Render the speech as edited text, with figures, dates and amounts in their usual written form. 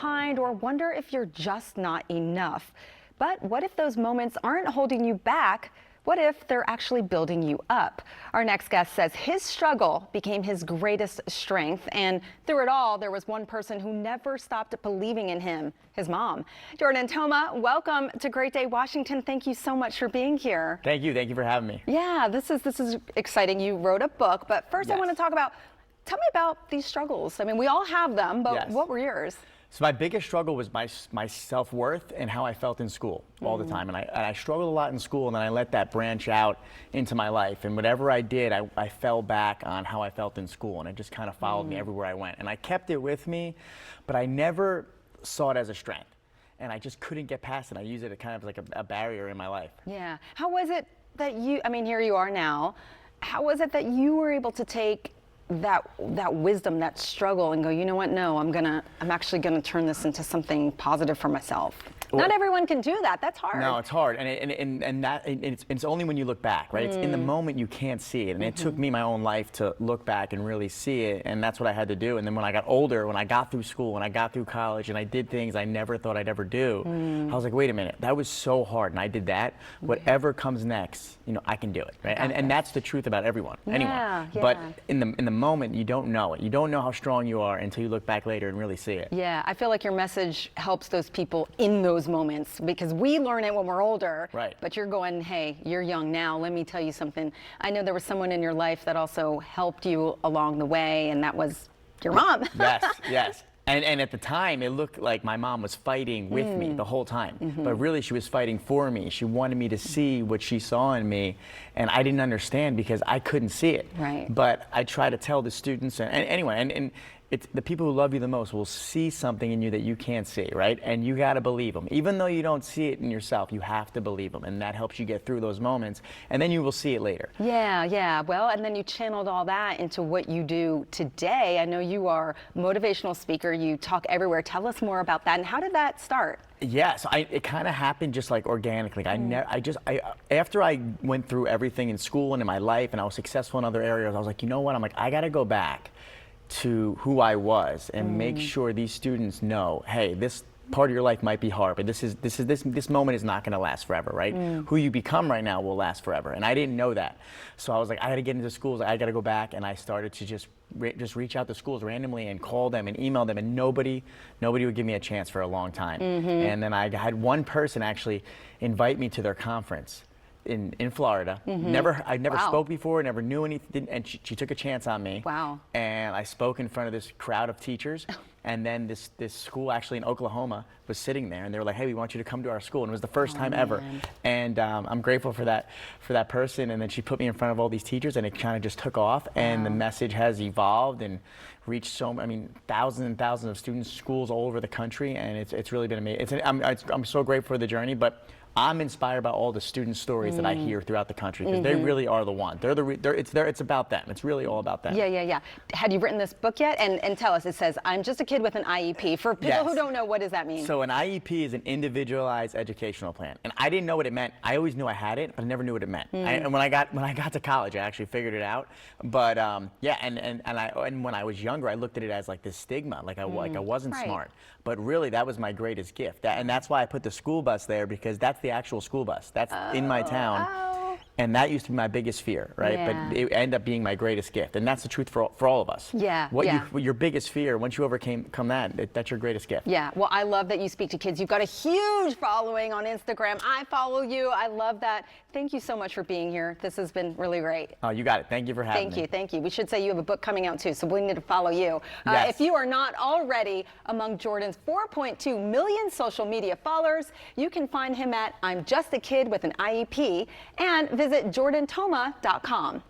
behind or wonder if you're just not enough. But what if those moments aren't holding you back? What if they're actually building you up? Our next guest says his struggle became his greatest strength, and through it all, there was one person who never stopped believing in him, his mom. Jordan Toma, welcome to Great Day Washington. Thank you so much for being here. Thank you for having me. Yeah, this is exciting. You wrote a book, but first I want to talk about, tell me about these struggles. I mean, we all have them, but what were yours? So my biggest struggle was my self-worth and how I felt in school all the time. And I struggled a lot in school, and then I let that branch out into my life. And whatever I did, I fell back on how I felt in school, and it just kind of followed me everywhere I went. And I kept it with me, but I never saw it as a strength. And I just couldn't get past it. I used it as kind of like a barrier in my life. Yeah. How was it that you, I mean, here you are now. How was it that you were able to take that wisdom, that struggle, and go, you know what, no, I'm actually gonna turn this into something positive for myself? Not everyone can do that. That's hard. No, it's hard, and it's only when you look back, right? It's in the moment you can't see it, and it took me my own life to look back and really see it, and that's what I had to do. And then when I got older, when I got through school, when I got through college, and I did things I never thought I'd ever do, I was like, wait a minute, that was so hard, and I did that. Whatever comes next, you know, I can do it, right? And that's the truth about everyone, anyone. But in the moment, you don't know it. You don't know how strong you are until you look back later and really see it. Yeah, I feel like your message helps those people in those moments, because we learn it when we're older. Right. But you're going, hey, you're young now. Let me tell you something. I know there was someone in your life that also helped you along the way, and that was your mom. Yes. And at the time, it looked like my mom was fighting with me the whole time. But really, she was fighting for me. She wanted me to see what she saw in me, and I didn't understand because I couldn't see it. Right. But I try to tell the students, and anyway, and it's the people who love you the most will see something in you that you can't see, right? And you got to believe them. Even though you don't see it in yourself, you have to believe them, and that helps you get through those moments, and then you will see it later. Yeah. Well, and then you channeled all that into what you do today. I know you are a motivational speaker. You talk everywhere. Tell us more about that, and how did that start? Yeah, so it kind of happened just like organically. After I went through everything in school and in my life, and I was successful in other areas, I was like, you know what? I'm like, I got to go back to who I was and make sure these students know, hey, this part of your life might be hard, but this moment is not going to last forever, right? Who you become right now will last forever, and I didn't know that. So I was like, I got to get into schools. I got to go back, and I started to just reach out to schools randomly and call them and email them, and nobody would give me a chance for a long time. And then I had one person actually invite me to their conference in Florida. I never spoke before, never knew anything, and she took a chance on me. Wow. And I spoke in front of this crowd of teachers, and then this school actually in Oklahoma was sitting there, and they were like, hey, we want you to come to our school. And it was the first time ever. And I'm grateful for that person. And then she put me in front of all these teachers, and it kind of just took off. And the message has evolved and reached thousands and thousands of students, schools all over the country, and it's really been amazing. I'm so grateful for the journey, but I'm inspired by all the student stories that I hear throughout the country, because they really are the one. It's about them. It's really all about them. Yeah. Had you written this book yet? And tell us, it says, I'm just a kid with an IEP. For people who don't know, what does that mean? So an IEP is an individualized educational plan. And I didn't know what it meant. I always knew I had it, but I never knew what it meant. And when I got to college, I actually figured it out. But and when I was younger, I looked at it as like this stigma, like I wasn't smart. But really, that was my greatest gift. And that's why I put the school bus there, because that's the actual school bus. That's in my town. And that used to be my biggest fear, right? Yeah. But it ended up being my greatest gift. And that's the truth for all of us. Yeah. Your biggest fear, once you overcome that's your greatest gift. Yeah. Well, I love that you speak to kids. You've got a huge following on Instagram. I follow you. I love that. Thank you so much for being here. This has been really great. Oh, you got it. Thank you for having me. Thank you. We should say you have a book coming out too, so we need to follow you. Yes. If you are not already among Jordan's 4.2 million social media followers, you can find him at I'm Just a Kid with an IEP, and visit jordantoma.com.